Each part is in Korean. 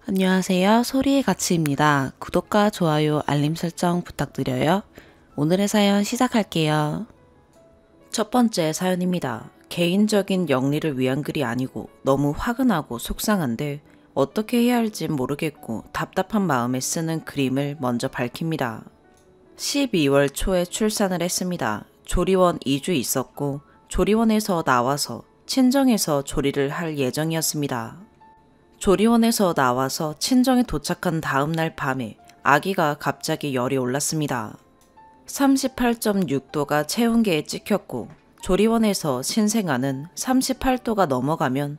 안녕하세요. 소리의 가치입니다. 구독과 좋아요, 알림 설정 부탁드려요. 오늘의 사연 시작할게요. 첫 번째 사연입니다. 개인적인 영리를 위한 글이 아니고 너무 화근하고 속상한데 어떻게 해야 할지 모르겠고 답답한 마음에 쓰는 그림을 먼저 밝힙니다. 12월 초에 출산을 했습니다. 조리원 2주 있었고 조리원에서 나와서 친정에서 조리를 할 예정이었습니다. 조리원에서 나와서 친정에 도착한 다음 날 밤에 아기가 갑자기 열이 올랐습니다. 38.6도가 체온계에 찍혔고 조리원에서 신생아는 38도가 넘어가면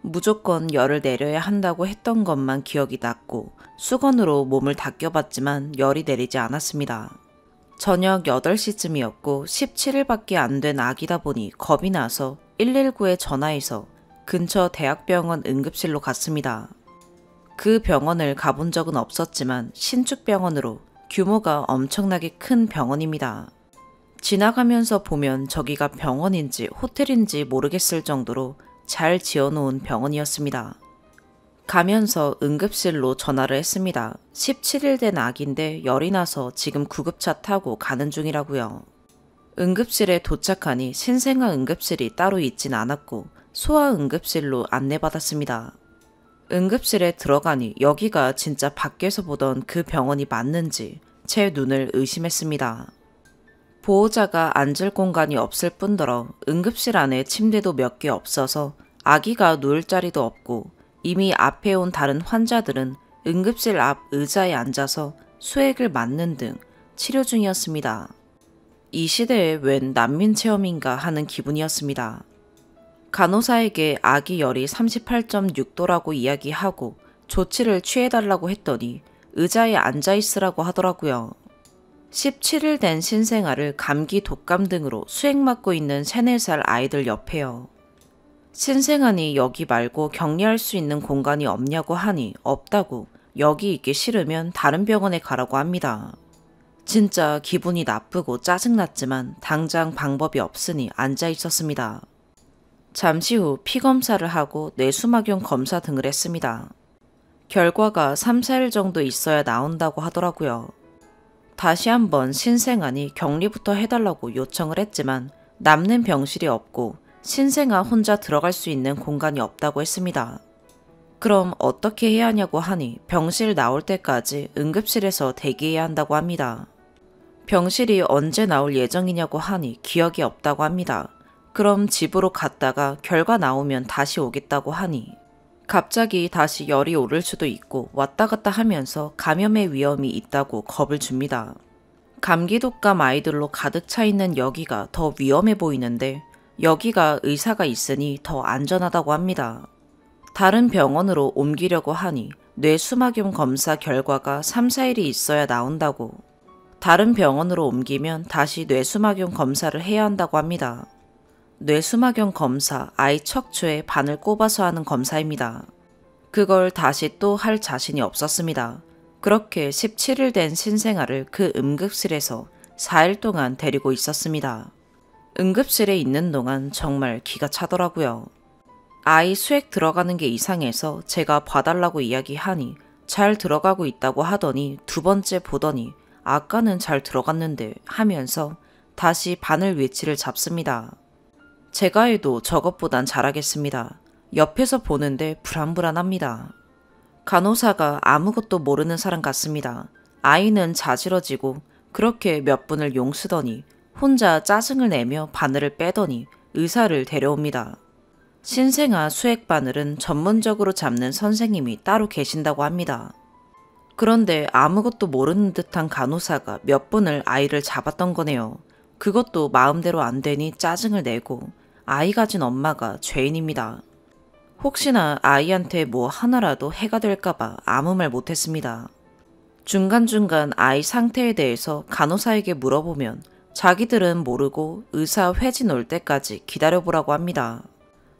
무조건 열을 내려야 한다고 했던 것만 기억이 났고 수건으로 몸을 닦여봤지만 열이 내리지 않았습니다. 저녁 8시쯤이었고 17일밖에 안 된 아기다 보니 겁이 나서 119에 전화해서 근처 대학병원 응급실로 갔습니다. 그 병원을 가본 적은 없었지만 신축병원으로 규모가 엄청나게 큰 병원입니다. 지나가면서 보면 저기가 병원인지 호텔인지 모르겠을 정도로 잘 지어놓은 병원이었습니다. 가면서 응급실로 전화를 했습니다. 17일 된 아기인데 열이 나서 지금 구급차 타고 가는 중이라고요. 응급실에 도착하니 신생아 응급실이 따로 있진 않았고 소아응급실로 안내받았습니다. 응급실에 들어가니 여기가 진짜 밖에서 보던 그 병원이 맞는지 제 눈을 의심했습니다. 보호자가 앉을 공간이 없을 뿐더러 응급실 안에 침대도 몇 개 없어서 아기가 누울 자리도 없고 이미 앞에 온 다른 환자들은 응급실 앞 의자에 앉아서 수액을 맞는 등 치료 중이었습니다. 이 시대에 웬 난민 체험인가 하는 기분이었습니다. 간호사에게 아기 열이 38.6도라고 이야기하고 조치를 취해달라고 했더니 의자에 앉아있으라고 하더라고요. 17일 된 신생아를 감기 독감 등으로 수액 맞고 있는 3, 4살 아이들 옆에요. 신생아니 여기 말고 격리할 수 있는 공간이 없냐고 하니 없다고 여기 있기 싫으면 다른 병원에 가라고 합니다. 진짜 기분이 나쁘고 짜증났지만 당장 방법이 없으니 앉아 있었습니다. 잠시 후 피검사를 하고 뇌수막염 검사 등을 했습니다. 결과가 3, 4일 정도 있어야 나온다고 하더라고요. 다시 한번 신생아니 격리부터 해달라고 요청을 했지만 남는 병실이 없고 신생아 혼자 들어갈 수 있는 공간이 없다고 했습니다. 그럼 어떻게 해야 하냐고 하니 병실 나올 때까지 응급실에서 대기해야 한다고 합니다. 병실이 언제 나올 예정이냐고 하니 기억이 없다고 합니다. 그럼 집으로 갔다가 결과 나오면 다시 오겠다고 하니 갑자기 다시 열이 오를 수도 있고 왔다 갔다 하면서 감염의 위험이 있다고 겁을 줍니다. 감기 독감 아이들로 가득 차 있는 여기가 더 위험해 보이는데 여기가 의사가 있으니 더 안전하다고 합니다. 다른 병원으로 옮기려고 하니 뇌수막염 검사 결과가 3, 4일이 있어야 나온다고 다른 병원으로 옮기면 다시 뇌수막염 검사를 해야 한다고 합니다. 뇌수막염 검사, 아이 척추에 바늘 꼽아서 하는 검사입니다. 그걸 다시 또 할 자신이 없었습니다. 그렇게 17일 된 신생아를 그 응급실에서 4일 동안 데리고 있었습니다. 응급실에 있는 동안 정말 기가 차더라고요. 아이 수액 들어가는 게 이상해서 제가 봐달라고 이야기하니 잘 들어가고 있다고 하더니 두 번째 보더니 아까는 잘 들어갔는데 하면서 다시 바늘 위치를 잡습니다. 제가 해도 저것보단 잘하겠습니다. 옆에서 보는데 불안불안합니다. 간호사가 아무것도 모르는 사람 같습니다. 아이는 자지러지고 그렇게 몇 분을 용쓰더니 혼자 짜증을 내며 바늘을 빼더니 의사를 데려옵니다. 신생아 수액 바늘은 전문적으로 잡는 선생님이 따로 계신다고 합니다. 그런데 아무것도 모르는 듯한 간호사가 몇 분을 아이를 잡았던 거네요. 그것도 마음대로 안 되니 짜증을 내고 아이 가진 엄마가 죄인입니다. 혹시나 아이한테 뭐 하나라도 해가 될까봐 아무 말 못했습니다. 중간중간 아이 상태에 대해서 간호사에게 물어보면 자기들은 모르고 의사 회진 올 때까지 기다려보라고 합니다.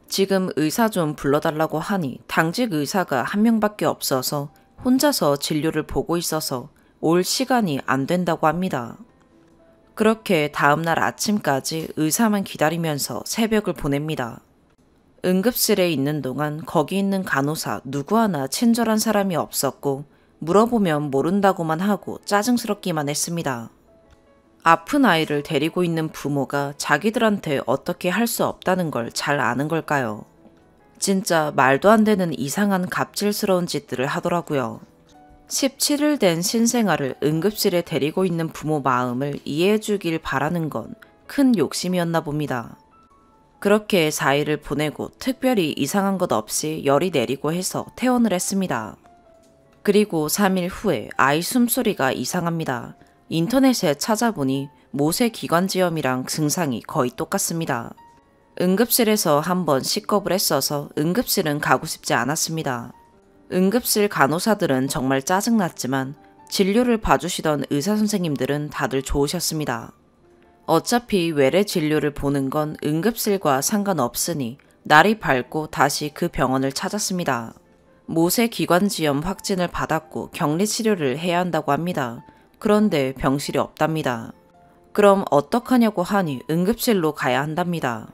지금 의사 좀 불러달라고 하니 당직 의사가 한 명밖에 없어서 혼자서 진료를 보고 있어서 올 시간이 안 된다고 합니다. 그렇게 다음날 아침까지 의사만 기다리면서 새벽을 보냅니다. 응급실에 있는 동안 거기 있는 간호사 누구 하나 친절한 사람이 없었고 물어보면 모른다고만 하고 짜증스럽기만 했습니다. 아픈 아이를 데리고 있는 부모가 자기들한테 어떻게 할 수 없다는 걸 잘 아는 걸까요? 진짜 말도 안 되는 이상한 갑질스러운 짓들을 하더라고요. 17일 된 신생아를 응급실에 데리고 있는 부모 마음을 이해해 주길 바라는 건 큰 욕심이었나 봅니다. 그렇게 4일을 보내고 특별히 이상한 것 없이 열이 내리고 해서 퇴원을 했습니다. 그리고 3일 후에 아이 숨소리가 이상합니다. 인터넷에 찾아보니 모세기관지염이랑 증상이 거의 똑같습니다. 응급실에서 한번 식겁을 했어서 응급실은 가고 싶지 않았습니다. 응급실 간호사들은 정말 짜증났지만 진료를 봐주시던 의사선생님들은 다들 좋으셨습니다. 어차피 외래 진료를 보는 건 응급실과 상관없으니 날이 밝고 다시 그 병원을 찾았습니다. 모세기관지염 확진을 받았고 격리치료를 해야 한다고 합니다. 그런데 병실이 없답니다. 그럼 어떡하냐고 하니 응급실로 가야 한답니다.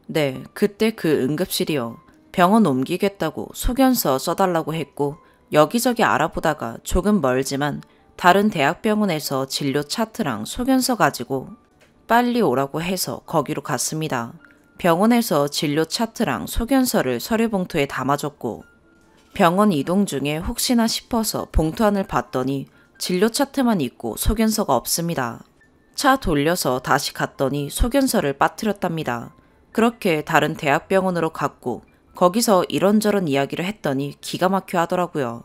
네, 그때 그 응급실이요. 병원 옮기겠다고 소견서 써달라고 했고 여기저기 알아보다가 조금 멀지만 다른 대학병원에서 진료 차트랑 소견서 가지고 빨리 오라고 해서 거기로 갔습니다. 병원에서 진료 차트랑 소견서를 서류봉투에 담아줬고 병원 이동 중에 혹시나 싶어서 봉투 안을 봤더니 진료 차트만 있고 소견서가 없습니다. 차 돌려서 다시 갔더니 소견서를 빠뜨렸답니다. 그렇게 다른 대학병원으로 갔고 거기서 이런저런 이야기를 했더니 기가 막혀 하더라고요.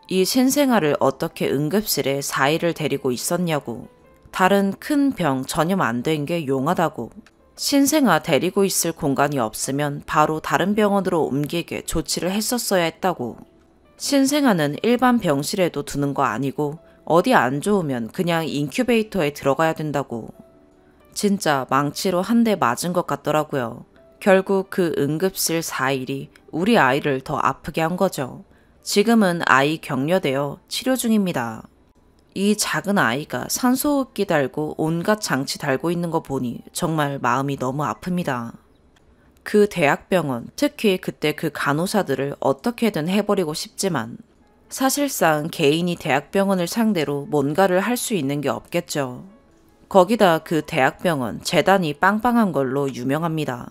이 신생아를 어떻게 응급실에 4일을 데리고 있었냐고, 다른 큰 병 전염 안 된 게 용하다고, 신생아 데리고 있을 공간이 없으면 바로 다른 병원으로 옮기게 조치를 했었어야 했다고, 신생아는 일반 병실에도 두는 거 아니고 어디 안 좋으면 그냥 인큐베이터에 들어가야 된다고. 진짜 망치로 한 대 맞은 것 같더라고요. 결국 그 응급실 4일이 우리 아이를 더 아프게 한 거죠. 지금은 아이 격려되어 치료 중입니다. 이 작은 아이가 산소호흡기 달고 온갖 장치 달고 있는 거 보니 정말 마음이 너무 아픕니다. 그 대학병원, 특히 그때 그 간호사들을 어떻게든 해버리고 싶지만 사실상 개인이 대학병원을 상대로 뭔가를 할 수 있는 게 없겠죠. 거기다 그 대학병원 재단이 빵빵한 걸로 유명합니다.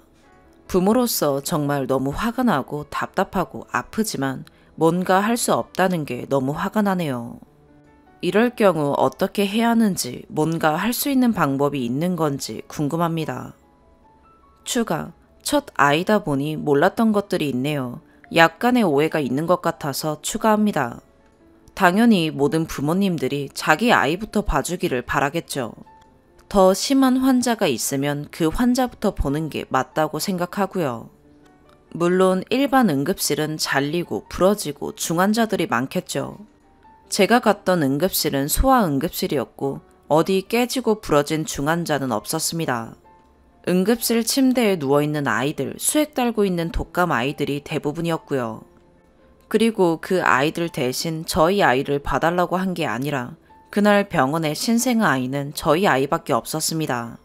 부모로서 정말 너무 화가 나고 답답하고 아프지만 뭔가 할 수 없다는 게 너무 화가 나네요. 이럴 경우 어떻게 해야 하는지, 뭔가 할 수 있는 방법이 있는 건지 궁금합니다. 추가, 첫 아이다 보니 몰랐던 것들이 있네요. 약간의 오해가 있는 것 같아서 추가합니다. 당연히 모든 부모님들이 자기 아이부터 봐주기를 바라겠죠. 더 심한 환자가 있으면 그 환자부터 보는 게 맞다고 생각하고요. 물론 일반 응급실은 잘리고 부러지고 중환자들이 많겠죠. 제가 갔던 응급실은 소아응급실이었고 어디 깨지고 부러진 중환자는 없었습니다. 응급실 침대에 누워있는 아이들, 수액 달고 있는 독감 아이들이 대부분이었고요. 그리고 그 아이들 대신 저희 아이를 봐달라고 한 게 아니라 그날 병원의 신생아 아이는 저희 아이밖에 없었습니다.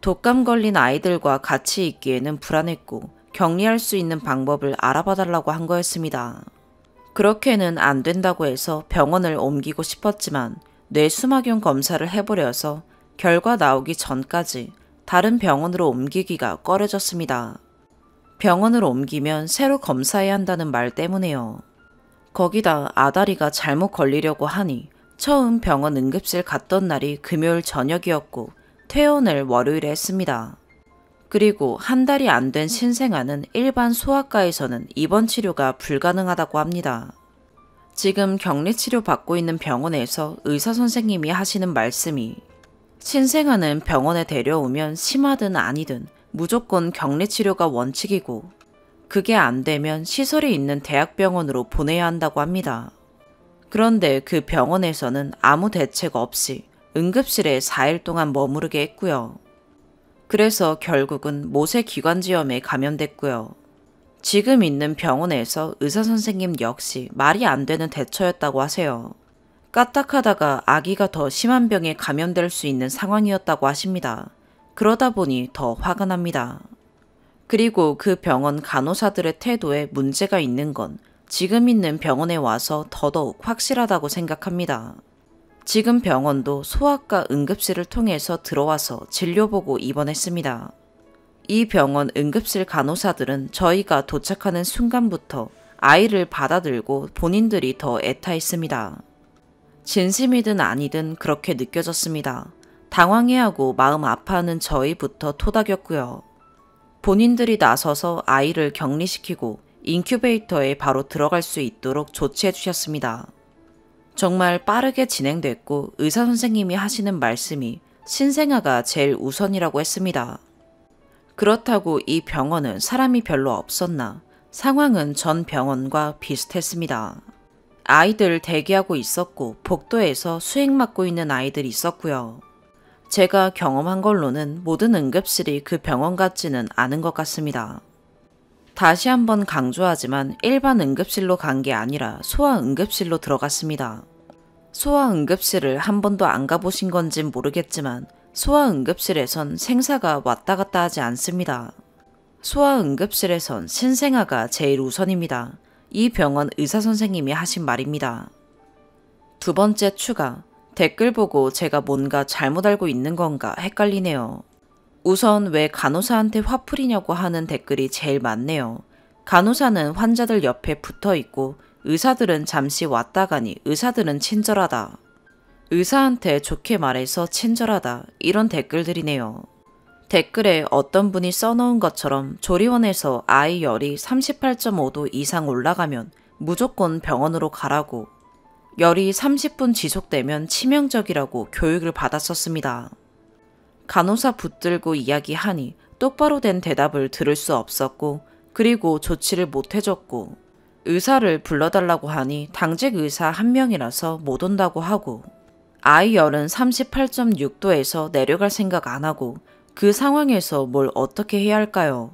독감 걸린 아이들과 같이 있기에는 불안했고 격리할 수 있는 방법을 알아봐달라고 한 거였습니다. 그렇게는 안 된다고 해서 병원을 옮기고 싶었지만 뇌수막염 검사를 해버려서 결과 나오기 전까지 다른 병원으로 옮기기가 꺼려졌습니다. 병원을 옮기면 새로 검사해야 한다는 말 때문에요. 거기다 아다리가 잘못 걸리려고 하니 처음 병원 응급실 갔던 날이 금요일 저녁이었고 퇴원을 월요일에 했습니다. 그리고 한 달이 안 된 신생아는 일반 소아과에서는 입원 치료가 불가능하다고 합니다. 지금 격리치료 받고 있는 병원에서 의사 선생님이 하시는 말씀이 신생아는 병원에 데려오면 심하든 아니든 무조건 격리치료가 원칙이고 그게 안 되면 시설에 있는 대학병원으로 보내야 한다고 합니다. 그런데 그 병원에서는 아무 대책 없이 응급실에 4일 동안 머무르게 했고요. 그래서 결국은 모세기관지염에 감염됐고요. 지금 있는 병원에서 의사선생님 역시 말이 안 되는 대처였다고 하세요. 까딱하다가 아기가 더 심한 병에 감염될 수 있는 상황이었다고 하십니다. 그러다 보니 더 화가 납니다. 그리고 그 병원 간호사들의 태도에 문제가 있는 건 지금 있는 병원에 와서 더더욱 확실하다고 생각합니다. 지금 병원도 소아과 응급실을 통해서 들어와서 진료보고 입원했습니다. 이 병원 응급실 간호사들은 저희가 도착하는 순간부터 아이를 받아들고 본인들이 더 애타했습니다. 진심이든 아니든 그렇게 느껴졌습니다. 당황해하고 마음 아파하는 저희부터 토닥였고요. 본인들이 나서서 아이를 격리시키고 인큐베이터에 바로 들어갈 수 있도록 조치해 주셨습니다. 정말 빠르게 진행됐고 의사 선생님이 하시는 말씀이 신생아가 제일 우선이라고 했습니다. 그렇다고 이 병원은 사람이 별로 없었나 상황은 전 병원과 비슷했습니다. 아이들 대기하고 있었고 복도에서 수액 맞고 있는 아이들이 있었고요. 제가 경험한 걸로는 모든 응급실이 그 병원 같지는 않은 것 같습니다. 다시 한번 강조하지만 일반 응급실로 간 게 아니라 소아응급실로 들어갔습니다. 소아응급실을 한 번도 안 가보신 건진 모르겠지만 소아응급실에선 생사가 왔다 갔다 하지 않습니다. 소아응급실에선 신생아가 제일 우선입니다. 이 병원 의사선생님이 하신 말입니다. 두 번째 추가, 댓글 보고 제가 뭔가 잘못 알고 있는 건가 헷갈리네요. 우선 왜 간호사한테 화풀이냐고 하는 댓글이 제일 많네요. 간호사는 환자들 옆에 붙어 있고 의사들은 잠시 왔다 가니 의사들은 친절하다. 의사한테 좋게 말해서 친절하다. 이런 댓글들이네요. 댓글에 어떤 분이 써놓은 것처럼 조리원에서 아이 열이 38.5도 이상 올라가면 무조건 병원으로 가라고, 열이 30분 지속되면 치명적이라고 교육을 받았었습니다. 간호사 붙들고 이야기하니 똑바로 된 대답을 들을 수 없었고 그리고 조치를 못 해줬고 의사를 불러달라고 하니 당직 의사 한 명이라서 못 온다고 하고 아이 열은 38.6도에서 내려갈 생각 안 하고 그 상황에서 뭘 어떻게 해야 할까요?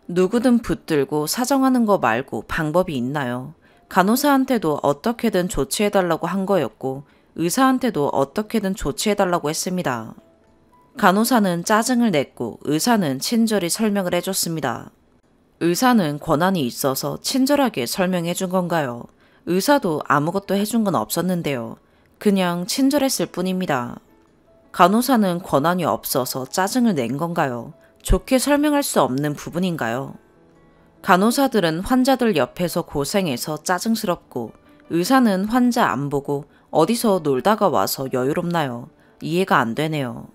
누구든 붙들고 사정하는 거 말고 방법이 있나요? 간호사한테도 어떻게든 조치해달라고 한 거였고 의사한테도 어떻게든 조치해달라고 했습니다. 간호사는 짜증을 냈고 의사는 친절히 설명을 해줬습니다. 의사는 권한이 있어서 친절하게 설명해 준 건가요? 의사도 아무것도 해준 건 없었는데요. 그냥 친절했을 뿐입니다. 간호사는 권한이 없어서 짜증을 낸 건가요? 좋게 설명할 수 없는 부분인가요? 간호사들은 환자들 옆에서 고생해서 짜증스럽고 의사는 환자 안 보고 어디서 놀다가 와서 여유롭나요? 이해가 안 되네요.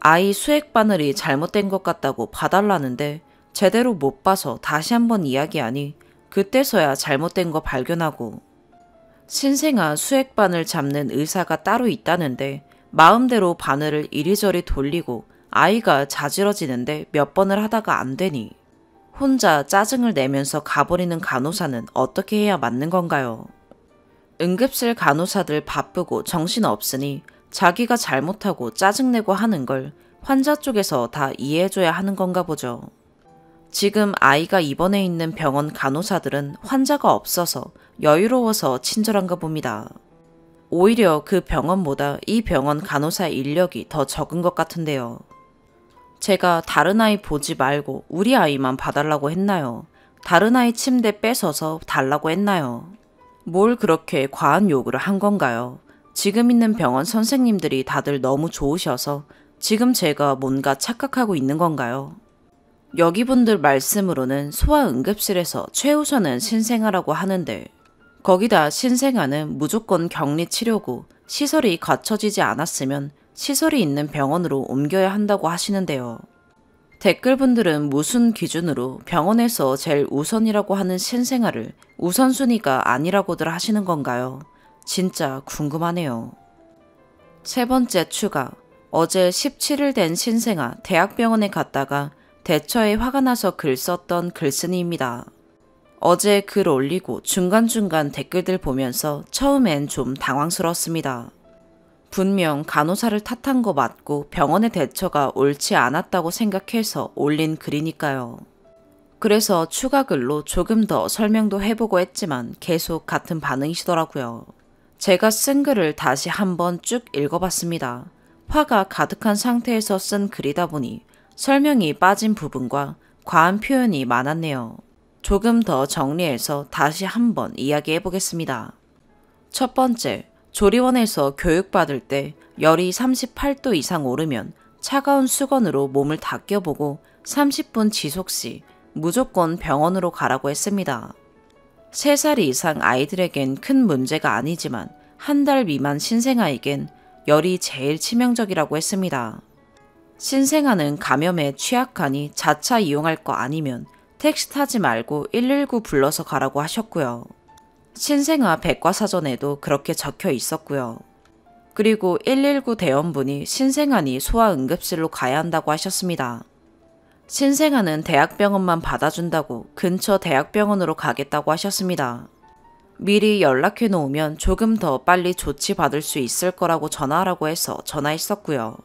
아이 수액 바늘이 잘못된 것 같다고 봐달라는데 제대로 못 봐서 다시 한번 이야기하니 그때서야 잘못된 거 발견하고 신생아 수액 바늘 잡는 의사가 따로 있다는데 마음대로 바늘을 이리저리 돌리고 아이가 자지러지는데 몇 번을 하다가 안 되니 혼자 짜증을 내면서 가버리는 간호사는 어떻게 해야 맞는 건가요? 응급실 간호사들 바쁘고 정신없으니 자기가 잘못하고 짜증내고 하는 걸 환자 쪽에서 다 이해해줘야 하는 건가 보죠. 지금 아이가 입원해 있는 병원 간호사들은 환자가 없어서 여유로워서 친절한가 봅니다. 오히려 그 병원보다 이 병원 간호사 인력이 더 적은 것 같은데요. 제가 다른 아이 보지 말고 우리 아이만 봐달라고 했나요? 다른 아이 침대 뺏어서 달라고 했나요? 뭘 그렇게 과한 요구를 한 건가요? 지금 있는 병원 선생님들이 다들 너무 좋으셔서 지금 제가 뭔가 착각하고 있는 건가요? 여기 분들 말씀으로는 소아응급실에서 최우선은 신생아라고 하는데 거기다 신생아는 무조건 격리 치료고 시설이 갖춰지지 않았으면 시설이 있는 병원으로 옮겨야 한다고 하시는데요. 댓글분들은 무슨 기준으로 병원에서 제일 우선이라고 하는 신생아를 우선순위가 아니라고들 하시는 건가요? 진짜 궁금하네요. 세 번째 추가. 어제 17일 된 신생아 대학병원에 갔다가 대처에 화가 나서 글 썼던 글쓴이입니다. 어제 글 올리고 중간중간 댓글들 보면서 처음엔 좀 당황스러웠습니다. 분명 간호사를 탓한 거 맞고 병원의 대처가 옳지 않았다고 생각해서 올린 글이니까요. 그래서 추가 글로 조금 더 설명도 해보고 했지만 계속 같은 반응이시더라고요. 제가 쓴 글을 다시 한번 쭉 읽어봤습니다. 화가 가득한 상태에서 쓴 글이다 보니 설명이 빠진 부분과 과한 표현이 많았네요. 조금 더 정리해서 다시 한번 이야기해 보겠습니다. 첫 번째, 조리원에서 교육받을 때 열이 38도 이상 오르면 차가운 수건으로 몸을 닦여보고 30분 지속 시 무조건 병원으로 가라고 했습니다. 3살 이상 아이들에겐 큰 문제가 아니지만 1달 미만 신생아에겐 열이 제일 치명적이라고 했습니다. 신생아는 감염에 취약하니 자차 이용할 거 아니면 택시 타지 말고 119 불러서 가라고 하셨고요. 신생아 백과사전에도 그렇게 적혀 있었고요. 그리고 119 대원분이 신생아니 소아응급실로 가야 한다고 하셨습니다. 신생아는 대학병원만 받아준다고 근처 대학병원으로 가겠다고 하셨습니다. 미리 연락해 놓으면 조금 더 빨리 조치받을 수 있을 거라고 전화하라고 해서 전화했었고요.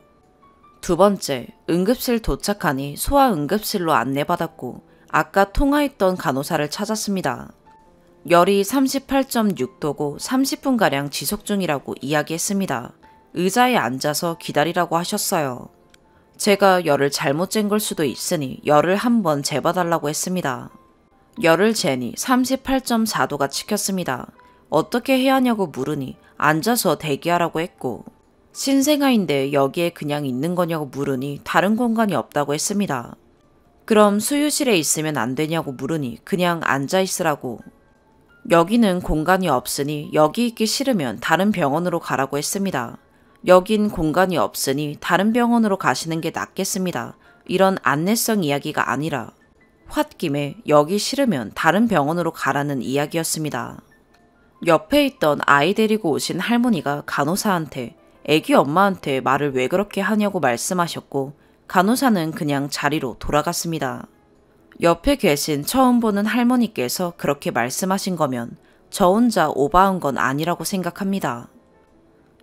두 번째, 응급실 도착하니 소아응급실로 안내받았고 아까 통화했던 간호사를 찾았습니다. 열이 38.6도고 30분가량 지속 중이라고 이야기했습니다. 의자에 앉아서 기다리라고 하셨어요. 제가 열을 잘못 잰 걸 수도 있으니 열을 한번 재봐달라고 했습니다. 열을 재니 38.4도가 찍혔습니다. 어떻게 해야 하냐고 물으니 앉아서 대기하라고 했고 신생아인데 여기에 그냥 있는 거냐고 물으니 다른 공간이 없다고 했습니다. 그럼 수유실에 있으면 안 되냐고 물으니 그냥 앉아 있으라고. 여기는 공간이 없으니 여기 있기 싫으면 다른 병원으로 가라고 했습니다. 여긴 공간이 없으니 다른 병원으로 가시는 게 낫겠습니다. 이런 안내성 이야기가 아니라 홧김에 여기 싫으면 다른 병원으로 가라는 이야기였습니다. 옆에 있던 아이 데리고 오신 할머니가 간호사한테 애기 엄마한테 말을 왜 그렇게 하냐고 말씀하셨고 간호사는 그냥 자리로 돌아갔습니다. 옆에 계신 처음 보는 할머니께서 그렇게 말씀하신 거면 저 혼자 오바한 건 아니라고 생각합니다.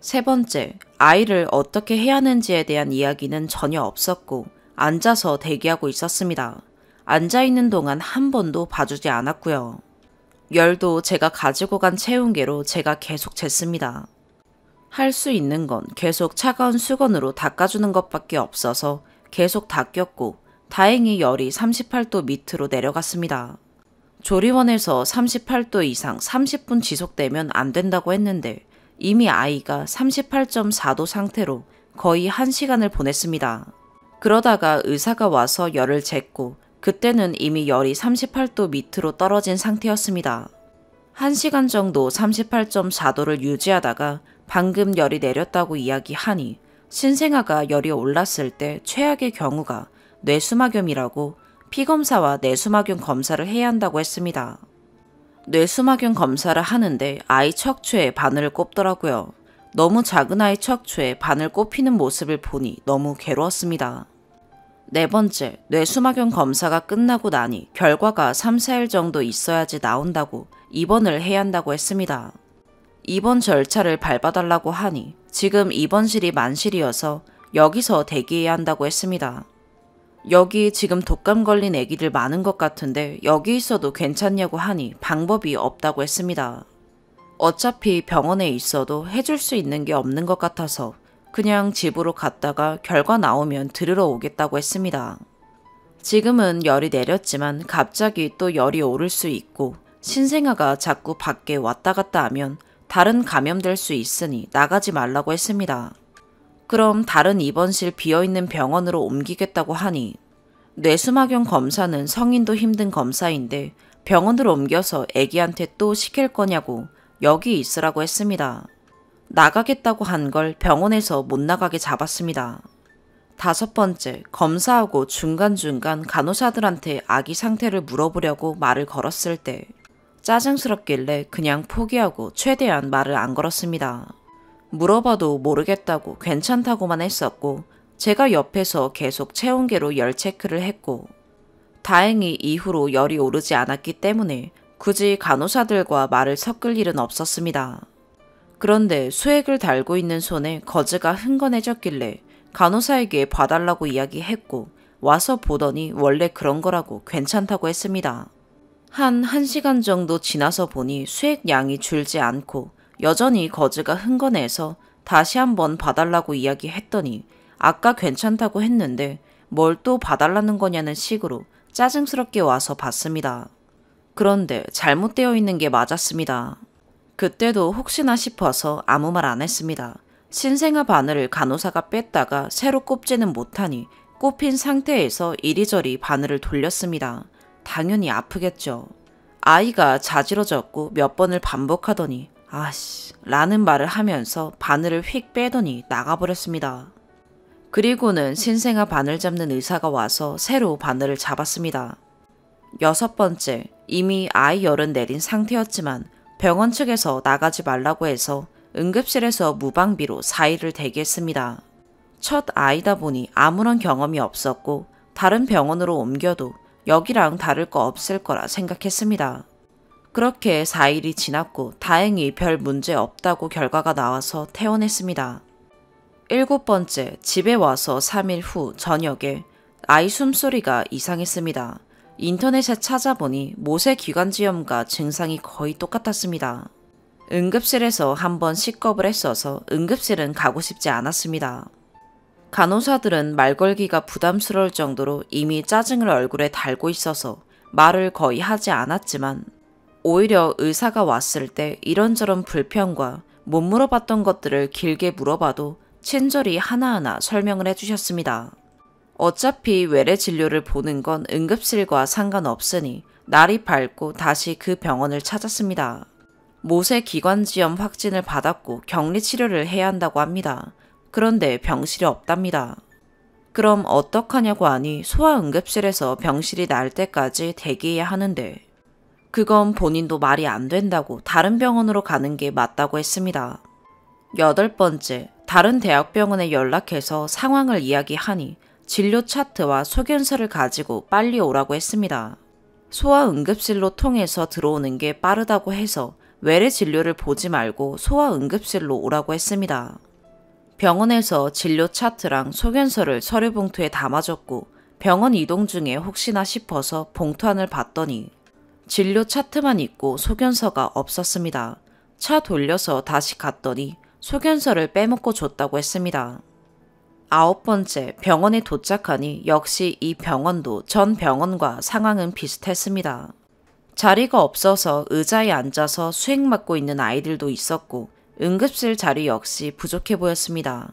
세 번째, 아이를 어떻게 해야 하는지에 대한 이야기는 전혀 없었고 앉아서 대기하고 있었습니다. 앉아있는 동안 한 번도 봐주지 않았고요. 열도 제가 가지고 간 체온계로 제가 계속 쟀습니다. 할 수 있는 건 계속 차가운 수건으로 닦아주는 것밖에 없어서 계속 닦였고 다행히 열이 38도 밑으로 내려갔습니다. 조리원에서 38도 이상 30분 지속되면 안 된다고 했는데 이미 아이가 38.4도 상태로 거의 1시간을 보냈습니다. 그러다가 의사가 와서 열을 쟀고 그때는 이미 열이 38도 밑으로 떨어진 상태였습니다. 1시간 정도 38.4도를 유지하다가 방금 열이 내렸다고 이야기하니 신생아가 열이 올랐을 때 최악의 경우가 뇌수막염이라고 피검사와 뇌수막염 검사를 해야 한다고 했습니다. 뇌수막염 검사를 하는데 아이 척추에 바늘을 꼽더라고요. 너무 작은 아이 척추에 바늘 꼽히는 모습을 보니 너무 괴로웠습니다. 네 번째, 뇌수막염 검사가 끝나고 나니 결과가 3, 4일 정도 있어야지 나온다고 입원을 해야 한다고 했습니다. 입원 절차를 밟아달라고 하니 지금 입원실이 만실이어서 여기서 대기해야 한다고 했습니다. 여기 지금 독감 걸린 애기들 많은 것 같은데 여기 있어도 괜찮냐고 하니 방법이 없다고 했습니다. 어차피 병원에 있어도 해줄 수 있는 게 없는 것 같아서 그냥 집으로 갔다가 결과 나오면 들으러 오겠다고 했습니다. 지금은 열이 내렸지만 갑자기 또 열이 오를 수 있고 신생아가 자꾸 밖에 왔다 갔다 하면 다른 감염될 수 있으니 나가지 말라고 했습니다. 그럼 다른 입원실 비어있는 병원으로 옮기겠다고 하니 뇌수막염 검사는 성인도 힘든 검사인데 병원으로 옮겨서 애기한테 또 시킬 거냐고 여기 있으라고 했습니다. 나가겠다고 한 걸 병원에서 못 나가게 잡았습니다. 다섯 번째, 검사하고 중간중간 간호사들한테 아기 상태를 물어보려고 말을 걸었을 때 짜증스럽길래 그냥 포기하고 최대한 말을 안 걸었습니다. 물어봐도 모르겠다고 괜찮다고만 했었고 제가 옆에서 계속 체온계로 열 체크를 했고 다행히 이후로 열이 오르지 않았기 때문에 굳이 간호사들과 말을 섞을 일은 없었습니다. 그런데 수액을 달고 있는 손에 거즈가 흥건해졌길래 간호사에게 봐달라고 이야기했고 와서 보더니 원래 그런 거라고 괜찮다고 했습니다. 한 1시간 정도 지나서 보니 수액 양이 줄지 않고 여전히 거즈가 흥건해서 다시 한번 봐달라고 이야기했더니 아까 괜찮다고 했는데 뭘 또 봐달라는 거냐는 식으로 짜증스럽게 와서 봤습니다. 그런데 잘못되어 있는 게 맞았습니다. 그때도 혹시나 싶어서 아무 말 안 했습니다. 신생아 바늘을 간호사가 뺐다가 새로 꼽지는 못하니 꼽힌 상태에서 이리저리 바늘을 돌렸습니다. 당연히 아프겠죠. 아이가 자지러졌고 몇 번을 반복하더니 아씨 라는 말을 하면서 바늘을 휙 빼더니 나가버렸습니다. 그리고는 신생아 바늘 잡는 의사가 와서 새로 바늘을 잡았습니다. 6번째, 이미 아이 열은 내린 상태였지만 병원 측에서 나가지 말라고 해서 응급실에서 무방비로 4일을 대기했습니다. 첫 아이다 보니 아무런 경험이 없었고 다른 병원으로 옮겨도 여기랑 다를 거 없을 거라 생각했습니다. 그렇게 4일이 지났고 다행히 별 문제 없다고 결과가 나와서 퇴원했습니다. 7번째, 집에 와서 3일 후 저녁에 아이 숨소리가 이상했습니다. 인터넷에 찾아보니 모세기관지염과 증상이 거의 똑같았습니다. 응급실에서 한번 식겁을 했어서 응급실은 가고 싶지 않았습니다. 간호사들은 말 걸기가 부담스러울 정도로 이미 짜증을 얼굴에 달고 있어서 말을 거의 하지 않았지만 오히려 의사가 왔을 때 이런저런 불평과 못 물어봤던 것들을 길게 물어봐도 친절히 하나하나 설명을 해주셨습니다. 어차피 외래 진료를 보는 건 응급실과 상관없으니 날이 밝고 다시 그 병원을 찾았습니다. 모세기관지염 확진을 받았고 격리치료를 해야 한다고 합니다. 그런데 병실이 없답니다. 그럼 어떡하냐고 하니 소아응급실에서 병실이 날 때까지 대기해야 하는데 그건 본인도 말이 안 된다고 다른 병원으로 가는 게 맞다고 했습니다. 8번째, 다른 대학병원에 연락해서 상황을 이야기하니 진료 차트와 소견서를 가지고 빨리 오라고 했습니다. 소아응급실로 통해서 들어오는 게 빠르다고 해서 외래 진료를 보지 말고 소아응급실로 오라고 했습니다. 병원에서 진료 차트랑 소견서를 서류 봉투에 담아줬고 병원 이동 중에 혹시나 싶어서 봉투 안을 봤더니 진료 차트만 있고 소견서가 없었습니다. 차 돌려서 다시 갔더니 소견서를 빼먹고 줬다고 했습니다. 9번째, 병원에 도착하니 역시 이 병원도 전 병원과 상황은 비슷했습니다. 자리가 없어서 의자에 앉아서 수액 맞고 있는 아이들도 있었고 응급실 자리 역시 부족해 보였습니다.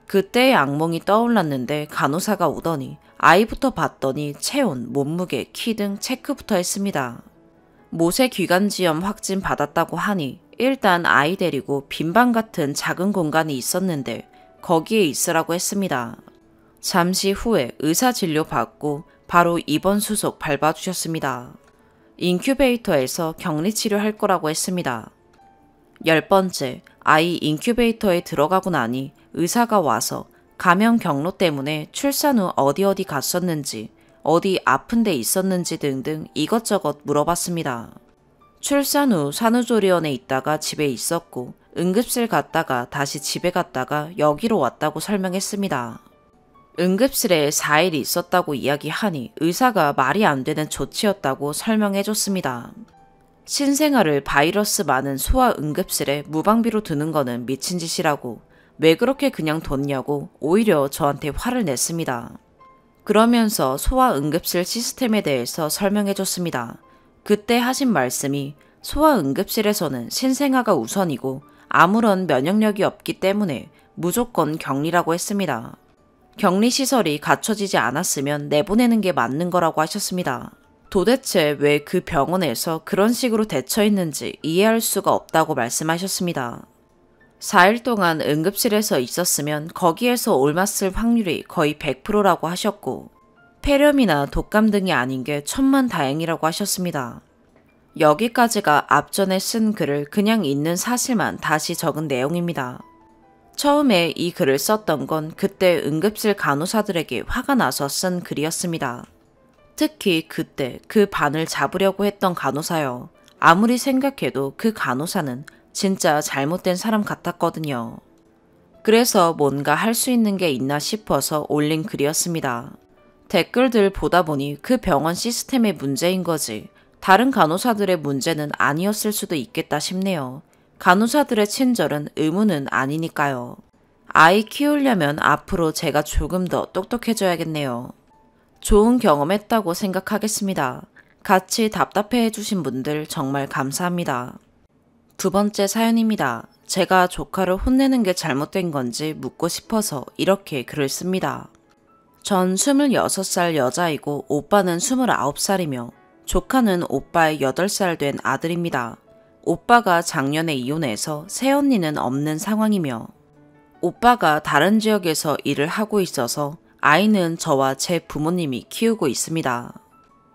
그때의 악몽이 떠올랐는데 간호사가 오더니 아이부터 봤더니 체온, 몸무게, 키 등 체크부터 했습니다. 모세기관지염 확진 받았다고 하니 일단 아이 데리고 빈방 같은 작은 공간이 있었는데 거기에 있으라고 했습니다. 잠시 후에 의사 진료 받고 바로 입원 수속 밟아주셨습니다. 인큐베이터에서 격리 치료할 거라고 했습니다. 10번째, 아이 인큐베이터에 들어가고 나니 의사가 와서 감염 경로 때문에 출산 후 어디 갔었는지, 어디 아픈 데 있었는지 등등 이것저것 물어봤습니다. 출산 후 산후조리원에 있다가 집에 있었고 응급실 갔다가 다시 집에 갔다가 여기로 왔다고 설명했습니다. 응급실에 4일 있었다고 이야기하니 의사가 말이 안 되는 조치였다고 설명해줬습니다. 신생아를 바이러스 많은 소아응급실에 무방비로 두는 거는 미친 짓이라고 왜 그렇게 그냥 뒀냐고 오히려 저한테 화를 냈습니다. 그러면서 소아응급실 시스템에 대해서 설명해줬습니다. 그때 하신 말씀이 소아응급실에서는 신생아가 우선이고 아무런 면역력이 없기 때문에 무조건 격리라고 했습니다. 격리시설이 갖춰지지 않았으면 내보내는 게 맞는 거라고 하셨습니다. 도대체 왜 그 병원에서 그런 식으로 대처했는지 이해할 수가 없다고 말씀하셨습니다. 4일 동안 응급실에서 있었으면 거기에서 옮았을 확률이 거의 100%라고 하셨고 폐렴이나 독감 등이 아닌 게 천만다행이라고 하셨습니다. 여기까지가 앞전에 쓴 글을 그냥 읽는 사실만 다시 적은 내용입니다. 처음에 이 글을 썼던 건 그때 응급실 간호사들에게 화가 나서 쓴 글이었습니다. 특히 그때 그 반을 잡으려고 했던 간호사요. 아무리 생각해도 그 간호사는 진짜 잘못된 사람 같았거든요. 그래서 뭔가 할 수 있는 게 있나 싶어서 올린 글이었습니다. 댓글들 보다 보니 그 병원 시스템의 문제인 거지 다른 간호사들의 문제는 아니었을 수도 있겠다 싶네요. 간호사들의 친절은 의무는 아니니까요. 아이 키우려면 앞으로 제가 조금 더 똑똑해져야겠네요. 좋은 경험했다고 생각하겠습니다. 같이 답답해 해주신 분들 정말 감사합니다. 두 번째 사연입니다. 제가 조카를 혼내는 게 잘못된 건지 묻고 싶어서 이렇게 글을 씁니다. 전 26살 여자이고 오빠는 29살이며 조카는 오빠의 8살 된 아들입니다. 오빠가 작년에 이혼해서 새언니는 없는 상황이며 오빠가 다른 지역에서 일을 하고 있어서 아이는 저와 제 부모님이 키우고 있습니다.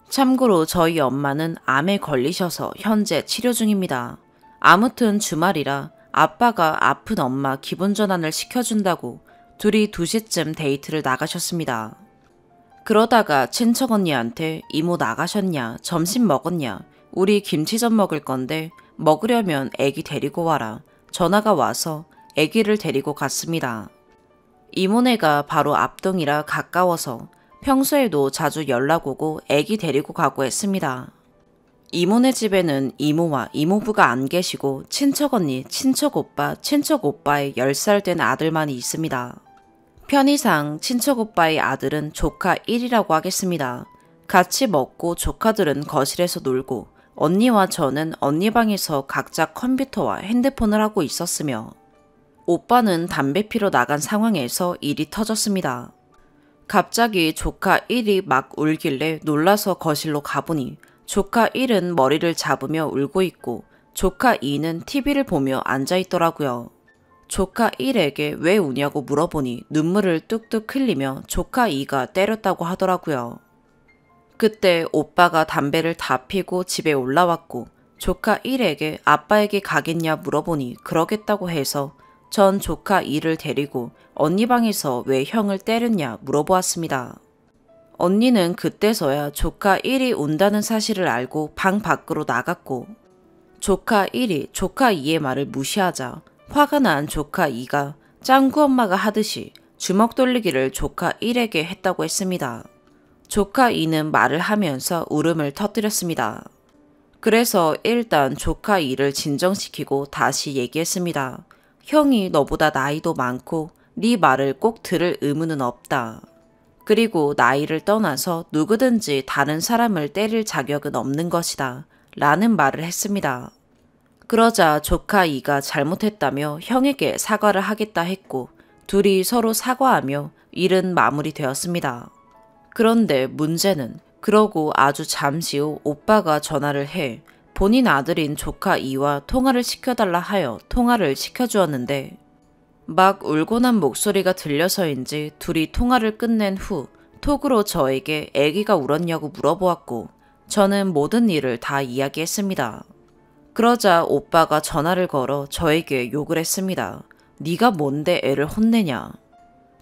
참고로 저희 엄마는 암에 걸리셔서 현재 치료 중입니다. 아무튼 주말이라 아빠가 아픈 엄마 기분 전환을 시켜준다고 둘이 2시쯤 데이트를 나가셨습니다. 그러다가 친척 언니한테 이모 나가셨냐, 점심 먹었냐, 우리 김치전 먹을 건데 먹으려면 애기 데리고 와라. 전화가 와서 애기를 데리고 갔습니다. 이모네가 바로 앞동이라 가까워서 평소에도 자주 연락 오고 애기 데리고 가고 했습니다. 이모네 집에는 이모와 이모부가 안 계시고 친척 언니, 친척 오빠, 친척 오빠의 10살 된 아들만이 있습니다. 편의상 친척 오빠의 아들은 조카 1이라고 하겠습니다. 같이 먹고 조카들은 거실에서 놀고 언니와 저는 언니 방에서 각자 컴퓨터와 핸드폰을 하고 있었으며 오빠는 담배 피러 나간 상황에서 일이 터졌습니다. 갑자기 조카 1이 막 울길래 놀라서 거실로 가보니 조카 1은 머리를 잡으며 울고 있고 조카 2는 TV를 보며 앉아있더라고요. 조카 1에게 왜 우냐고 물어보니 눈물을 뚝뚝 흘리며 조카 2가 때렸다고 하더라고요. 그때 오빠가 담배를 다 피고 집에 올라왔고 조카 1에게 아빠에게 가겠냐 물어보니 그러겠다고 해서 전 조카 2를 데리고 언니 방에서 왜 형을 때렸냐 물어보았습니다. 언니는 그때서야 조카 1이 운다는 사실을 알고 방 밖으로 나갔고 조카 1이 조카 2의 말을 무시하자 화가 난 조카 2가 짱구 엄마가 하듯이 주먹 돌리기를 조카 1에게 했다고 했습니다. 조카 2는 말을 하면서 울음을 터뜨렸습니다. 그래서 일단 조카 2를 진정시키고 다시 얘기했습니다. 형이 너보다 나이도 많고 네 말을 꼭 들을 의무는 없다. 그리고 나이를 떠나서 누구든지 다른 사람을 때릴 자격은 없는 것이다. 라는 말을 했습니다. 그러자 조카 2가 잘못했다며 형에게 사과를 하겠다 했고 둘이 서로 사과하며 일은 마무리되었습니다. 그런데 문제는 그러고 아주 잠시 후 오빠가 전화를 해 본인 아들인 조카 2와 통화를 시켜달라 하여 통화를 시켜주었는데 막 울고 난 목소리가 들려서인지 둘이 통화를 끝낸 후 톡으로 저에게 애기가 울었냐고 물어보았고 저는 모든 일을 다 이야기했습니다. 그러자 오빠가 전화를 걸어 저에게 욕을 했습니다. 네가 뭔데 애를 혼내냐.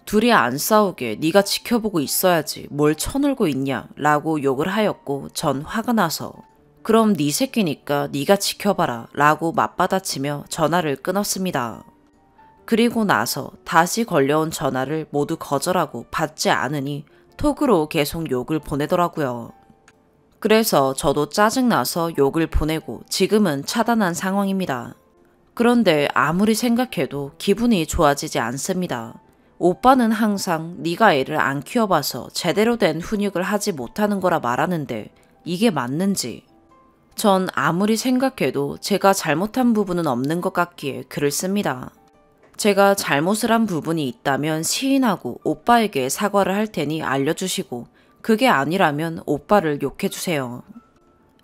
둘이 안 싸우게 네가 지켜보고 있어야지 뭘 쳐놀고 있냐 라고 욕을 하였고 전 화가 나서 그럼 네 새끼니까 네가 지켜봐라 라고 맞받아치며 전화를 끊었습니다. 그리고 나서 다시 걸려온 전화를 모두 거절하고 받지 않으니 톡으로 계속 욕을 보내더라고요. 그래서 저도 짜증나서 욕을 보내고 지금은 차단한 상황입니다. 그런데 아무리 생각해도 기분이 좋아지지 않습니다. 오빠는 항상 네가 애를 안 키워봐서 제대로 된 훈육을 하지 못하는 거라 말하는데 이게 맞는지. 전 아무리 생각해도 제가 잘못한 부분은 없는 것 같기에 글을 씁니다. 제가 잘못을 한 부분이 있다면 시인하고 오빠에게 사과를 할 테니 알려주시고 그게 아니라면 오빠를 욕해주세요.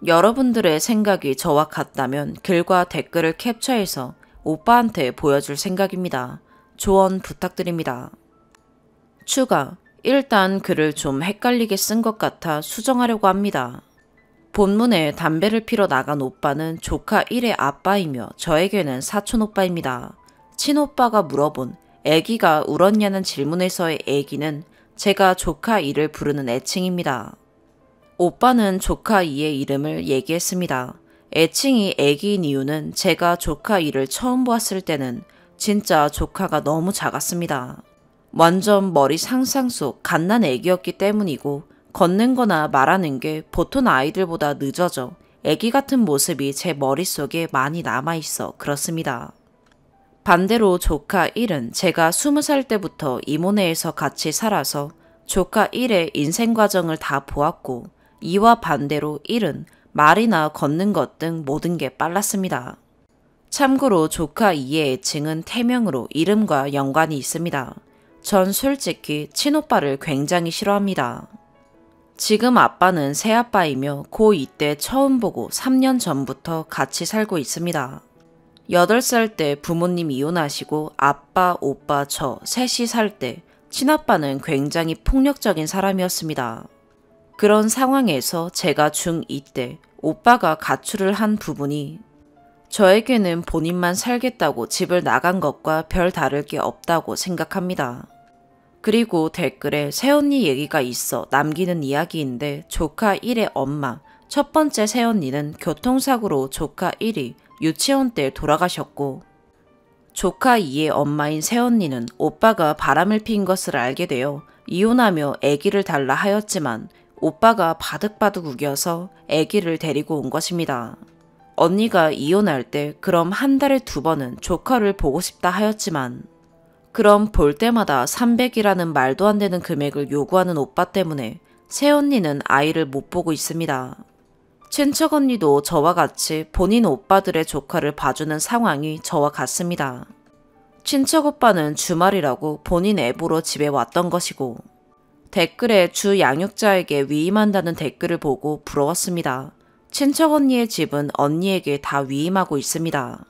여러분들의 생각이 저와 같다면 글과 댓글을 캡처해서 오빠한테 보여줄 생각입니다. 조언 부탁드립니다. 추가, 일단 글을 좀 헷갈리게 쓴 것 같아 수정하려고 합니다. 본문에 담배를 피러 나간 오빠는 조카 1의 아빠이며 저에게는 사촌 오빠입니다. 친오빠가 물어본 애기가 울었냐는 질문에서의 애기는 제가 조카 2를 부르는 애칭입니다. 오빠는 조카 2의 이름을 얘기했습니다. 애칭이 애기인 이유는 제가 조카 2를 처음 보았을 때는 진짜 조카가 너무 작았습니다. 완전 머리 상상 속 갓난 애기였기 때문이고 걷는 거나 말하는 게 보통 아이들보다 늦어져 애기 같은 모습이 제 머릿속에 많이 남아있어 그렇습니다. 반대로 조카 1은 제가 20살 때부터 이모네에서 같이 살아서 조카 1의 인생 과정을 다 보았고 이와 반대로 1은 말이나 걷는 것 등 모든 게 빨랐습니다. 참고로 조카 2의 애칭은 태명으로 이름과 연관이 있습니다. 전 솔직히 친오빠를 굉장히 싫어합니다. 지금 아빠는 새아빠이며 고2 때 처음 보고 3년 전부터 같이 살고 있습니다. 8살 때 부모님 이혼하시고 아빠, 오빠, 저 셋이 살 때 친아빠는 굉장히 폭력적인 사람이었습니다. 그런 상황에서 제가 중2 때 오빠가 가출을 한 부분이 저에게는 본인만 살겠다고 집을 나간 것과 별 다를 게 없다고 생각합니다. 그리고 댓글에 새언니 얘기가 있어 남기는 이야기인데 조카 1의 엄마, 첫 번째 새언니는 교통사고로 조카 1이 유치원 때 돌아가셨고 조카 2의 엄마인 새언니는 오빠가 바람을 피운 것을 알게 되어 이혼하며 아기를 달라 하였지만 오빠가 바득바득 우겨서 아기를 데리고 온 것입니다. 언니가 이혼할 때 그럼 한 달에 2번은 조카를 보고 싶다 하였지만 그럼 볼 때마다 300이라는 말도 안 되는 금액을 요구하는 오빠 때문에 새언니는 아이를 못 보고 있습니다. 친척 언니도 저와 같이 본인 오빠들의 조카를 봐주는 상황이 저와 같습니다. 친척 오빠는 주말이라고 본인 앱으로 집에 왔던 것이고 댓글에 주 양육자에게 위임한다는 댓글을 보고 부러웠습니다. 친척 언니의 집은 언니에게 다 위임하고 있습니다.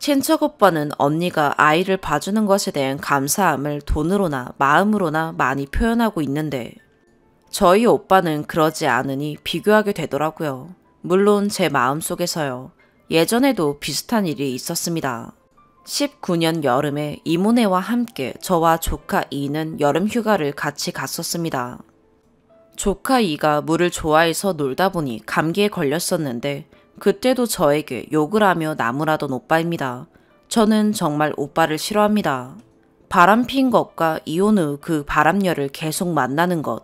친척 오빠는 언니가 아이를 봐주는 것에 대한 감사함을 돈으로나 마음으로나 많이 표현하고 있는데 저희 오빠는 그러지 않으니 비교하게 되더라고요. 물론 제 마음속에서요. 예전에도 비슷한 일이 있었습니다. 19년 여름에 이모네와 함께 저와 조카 2는 여름 휴가를 같이 갔었습니다. 조카 2가 물을 좋아해서 놀다 보니 감기에 걸렸었는데 그때도 저에게 욕을 하며 나무라던 오빠입니다. 저는 정말 오빠를 싫어합니다. 바람 핀 것과 이혼 후 그 바람녀를 계속 만나는 것.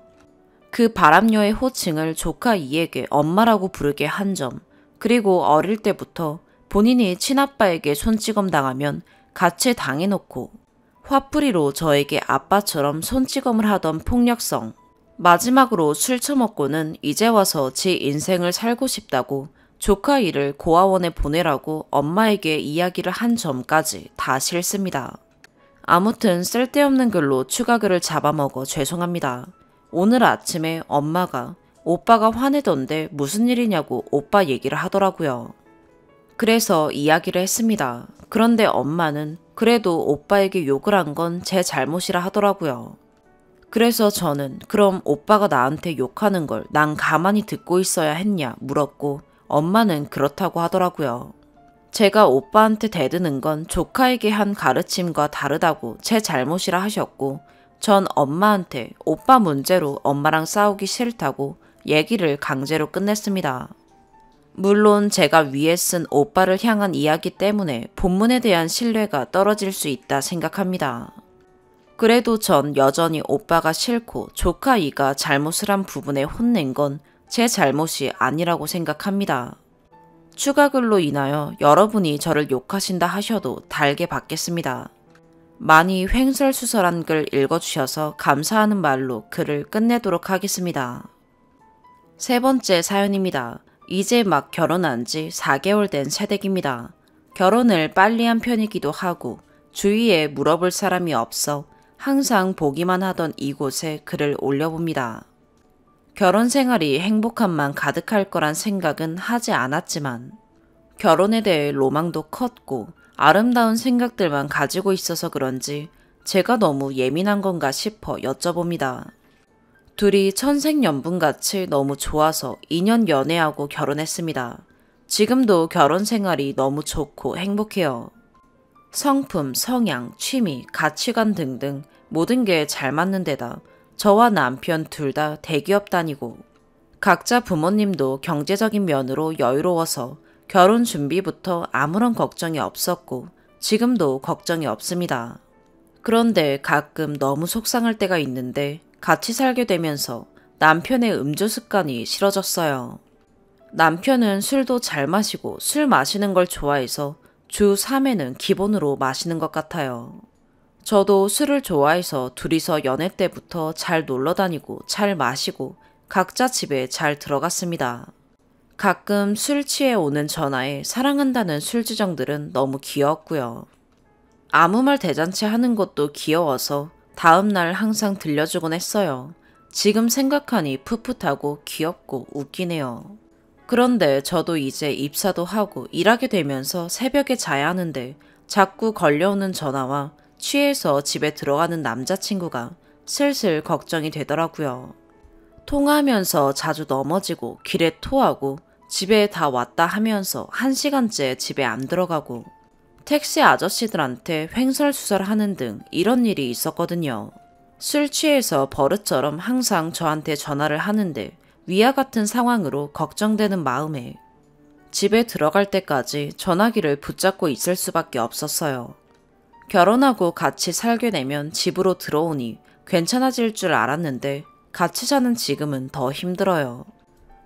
그 바람녀의 호칭을 조카 2에게 엄마라고 부르게 한 점. 그리고 어릴 때부터 본인이 친아빠에게 손찌검 당하면 같이 당해놓고 화풀이로 저에게 아빠처럼 손찌검을 하던 폭력성. 마지막으로 술 처먹고는 이제 와서 지 인생을 살고 싶다고 조카 2를 고아원에 보내라고 엄마에게 이야기를 한 점까지 다 싫습니다. 아무튼 쓸데없는 글로 추가글을 잡아먹어 죄송합니다. 오늘 아침에 엄마가 오빠가 화내던데 무슨 일이냐고 오빠 얘기를 하더라고요. 그래서 이야기를 했습니다. 그런데 엄마는 그래도 오빠에게 욕을 한 건 제 잘못이라 하더라고요. 그래서 저는 그럼 오빠가 나한테 욕하는 걸 난 가만히 듣고 있어야 했냐 물었고 엄마는 그렇다고 하더라고요. 제가 오빠한테 대드는 건 조카에게 한 가르침과 다르다고 제 잘못이라 하셨고 전 엄마한테 오빠 문제로 엄마랑 싸우기 싫다고 얘기를 강제로 끝냈습니다. 물론 제가 위에 쓴 오빠를 향한 이야기 때문에 본문에 대한 신뢰가 떨어질 수 있다 생각합니다. 그래도 전 여전히 오빠가 싫고 조카 2가 잘못을 한 부분에 혼낸 건 제 잘못이 아니라고 생각합니다. 추가글로 인하여 여러분이 저를 욕하신다 하셔도 달게 받겠습니다. 많이 횡설수설한 글 읽어주셔서 감사하는 말로 글을 끝내도록 하겠습니다. 세 번째 사연입니다. 이제 막 결혼한 지 4개월 된 새댁입니다. 결혼을 빨리 한 편이기도 하고 주위에 물어볼 사람이 없어 항상 보기만 하던 이곳에 글을 올려봅니다. 결혼 생활이 행복함만 가득할 거란 생각은 하지 않았지만 결혼에 대해 로망도 컸고 아름다운 생각들만 가지고 있어서 그런지 제가 너무 예민한 건가 싶어 여쭤봅니다. 둘이 천생연분같이 너무 좋아서 2년 연애하고 결혼했습니다. 지금도 결혼 생활이 너무 좋고 행복해요. 성품, 성향, 취미, 가치관 등등 모든 게 잘 맞는 데다 저와 남편 둘 다 대기업 다니고 각자 부모님도 경제적인 면으로 여유로워서 결혼 준비부터 아무런 걱정이 없었고 지금도 걱정이 없습니다. 그런데 가끔 너무 속상할 때가 있는데 같이 살게 되면서 남편의 음주 습관이 싫어졌어요. 남편은 술도 잘 마시고 술 마시는 걸 좋아해서 주 3회는 기본으로 마시는 것 같아요. 저도 술을 좋아해서 둘이서 연애 때부터 잘 놀러 다니고 잘 마시고 각자 집에 잘 들어갔습니다. 가끔 술 취해 오는 전화에 사랑한다는 술주정들은 너무 귀여웠고요. 아무 말 대잔치 하는 것도 귀여워서 다음날 항상 들려주곤 했어요. 지금 생각하니 풋풋하고 귀엽고 웃기네요. 그런데 저도 이제 입사도 하고 일하게 되면서 새벽에 자야 하는데 자꾸 걸려오는 전화와 취해서 집에 들어가는 남자친구가 슬슬 걱정이 되더라고요. 통화하면서 자주 넘어지고 길에 토하고 집에 다 왔다 하면서 1시간째 집에 안 들어가고 택시 아저씨들한테 횡설수설하는 등 이런 일이 있었거든요. 술 취해서 버릇처럼 항상 저한테 전화를 하는데 위와 같은 상황으로 걱정되는 마음에 집에 들어갈 때까지 전화기를 붙잡고 있을 수밖에 없었어요. 결혼하고 같이 살게 되면 집으로 들어오니 괜찮아질 줄 알았는데 같이 사는 지금은 더 힘들어요.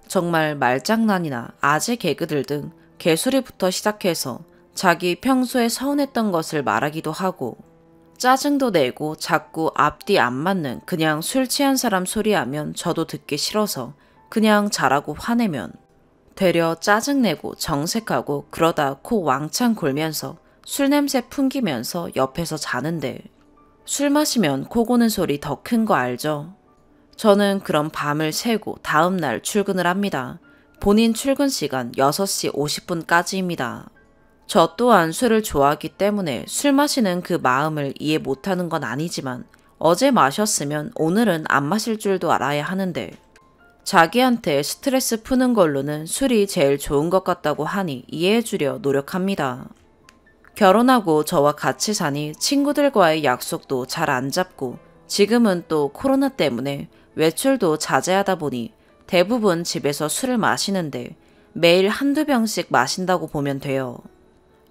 정말 말장난이나 아재 개그들 등 개소리부터 시작해서 자기 평소에 서운했던 것을 말하기도 하고 짜증도 내고 자꾸 앞뒤 안 맞는 그냥 술 취한 사람 소리하면 저도 듣기 싫어서 그냥 잘하고 화내면 되려 짜증내고 정색하고 그러다 코 왕창 골면서 술 냄새 풍기면서 옆에서 자는데 술 마시면 코 고는 소리 더 큰 거 알죠? 저는 그런 밤을 새고 다음날 출근을 합니다. 본인 출근 시간 6시 50분까지입니다. 저 또한 술을 좋아하기 때문에 술 마시는 그 마음을 이해 못하는 건 아니지만 어제 마셨으면 오늘은 안 마실 줄도 알아야 하는데 자기한테 스트레스 푸는 걸로는 술이 제일 좋은 것 같다고 하니 이해해주려 노력합니다. 결혼하고 저와 같이 사니 친구들과의 약속도 잘 안 잡고 지금은 또 코로나 때문에 외출도 자제하다 보니 대부분 집에서 술을 마시는데 매일 한두 병씩 마신다고 보면 돼요.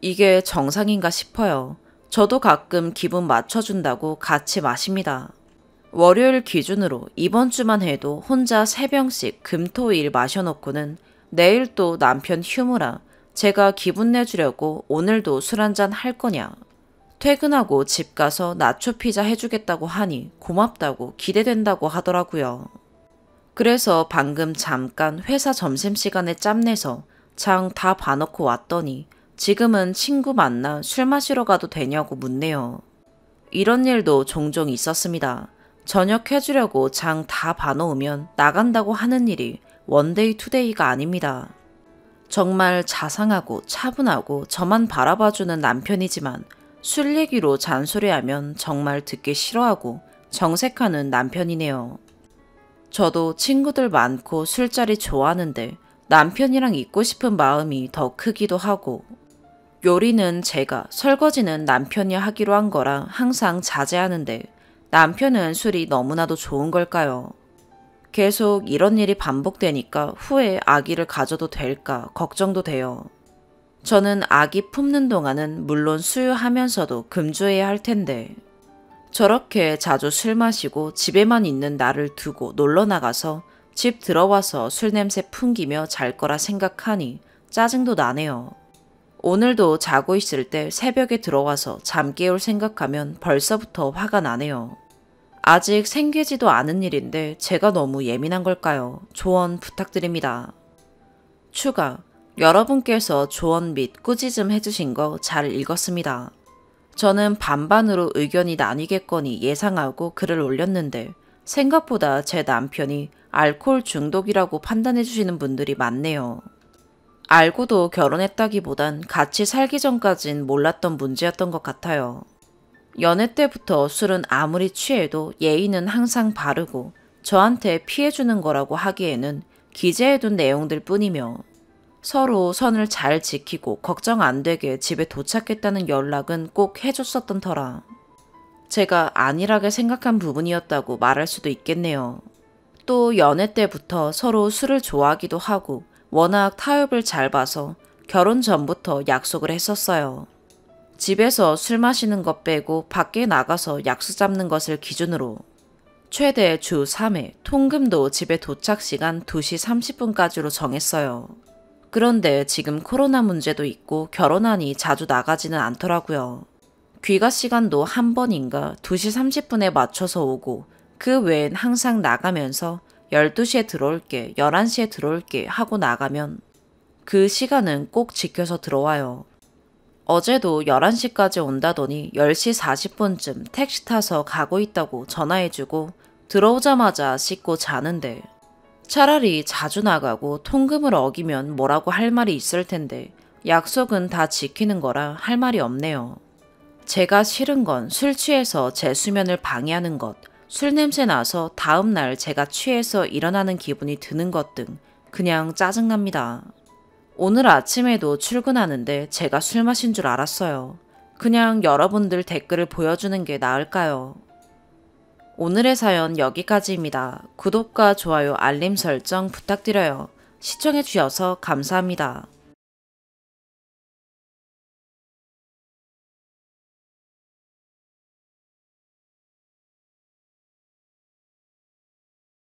이게 정상인가 싶어요. 저도 가끔 기분 맞춰준다고 같이 마십니다. 월요일 기준으로 이번 주만 해도 혼자 3병씩 금토일 마셔놓고는 내일 또 남편 휴무라 제가 기분 내주려고 오늘도 술 한잔 할 거냐. 퇴근하고 집 가서 나초 피자 해주겠다고 하니 고맙다고 기대된다고 하더라고요. 그래서 방금 잠깐 회사 점심시간에 짬내서 장 다 봐놓고 왔더니 지금은 친구 만나 술 마시러 가도 되냐고 묻네요. 이런 일도 종종 있었습니다. 저녁 해주려고 장 다 봐놓으면 나간다고 하는 일이 원데이 투데이가 아닙니다. 정말 자상하고 차분하고 저만 바라봐주는 남편이지만 술 얘기로 잔소리하면 정말 듣기 싫어하고 정색하는 남편이네요. 저도 친구들 많고 술자리 좋아하는데 남편이랑 있고 싶은 마음이 더 크기도 하고 요리는 제가 설거지는 남편이 하기로 한 거라 항상 자제하는데 남편은 술이 너무나도 좋은 걸까요? 계속 이런 일이 반복되니까 후에 아기를 가져도 될까 걱정도 돼요. 저는 아기 품는 동안은 물론 수유하면서도 금주해야 할 텐데 저렇게 자주 술 마시고 집에만 있는 나를 두고 놀러 나가서 집 들어와서 술 냄새 풍기며 잘 거라 생각하니 짜증도 나네요. 오늘도 자고 있을 때 새벽에 들어와서 잠 깨울 생각하면 벌써부터 화가 나네요. 아직 생기지도 않은 일인데 제가 너무 예민한 걸까요? 조언 부탁드립니다. 추가, 여러분께서 조언 및 꾸짖음 해주신 거 잘 읽었습니다. 저는 반반으로 의견이 나뉘겠거니 예상하고 글을 올렸는데 생각보다 제 남편이 알코올 중독이라고 판단해 주시는 분들이 많네요. 알고도 결혼했다기보단 같이 살기 전까진 몰랐던 문제였던 것 같아요. 연애 때부터 술은 아무리 취해도 예의는 항상 바르고 저한테 피해주는 거라고 하기에는 기재해둔 내용들 뿐이며 서로 선을 잘 지키고 걱정 안 되게 집에 도착했다는 연락은 꼭 해줬었던 터라 제가 안일하게 생각한 부분이었다고 말할 수도 있겠네요. 또 연애 때부터 서로 술을 좋아하기도 하고 워낙 타협을 잘 봐서 결혼 전부터 약속을 했었어요. 집에서 술 마시는 것 빼고 밖에 나가서 약속 잡는 것을 기준으로 최대 주 3회 통금도 집에 도착 시간 2시 30분까지로 정했어요. 그런데 지금 코로나 문제도 있고 결혼하니 자주 나가지는 않더라고요. 귀가 시간도 한 번인가 2시 30분에 맞춰서 오고 그 외엔 항상 나가면서 12시에 들어올게, 11시에 들어올게 하고 나가면 그 시간은 꼭 지켜서 들어와요. 어제도 11시까지 온다더니 10시 40분쯤 택시 타서 가고 있다고 전화해주고 들어오자마자 씻고 자는데 차라리 자주 나가고 통금을 어기면 뭐라고 할 말이 있을 텐데 약속은 다 지키는 거라 할 말이 없네요. 제가 싫은 건 술 취해서 제 수면을 방해하는 것, 술 냄새 나서 다음날 제가 취해서 일어나는 기분이 드는 것 등 그냥 짜증납니다. 오늘 아침에도 출근하는데 제가 술 마신 줄 알았어요. 그냥 여러분들 댓글을 보여주는 게 나을까요? 오늘의 사연 여기까지입니다. 구독과 좋아요, 알림 설정 부탁드려요. 시청해주셔서 감사합니다.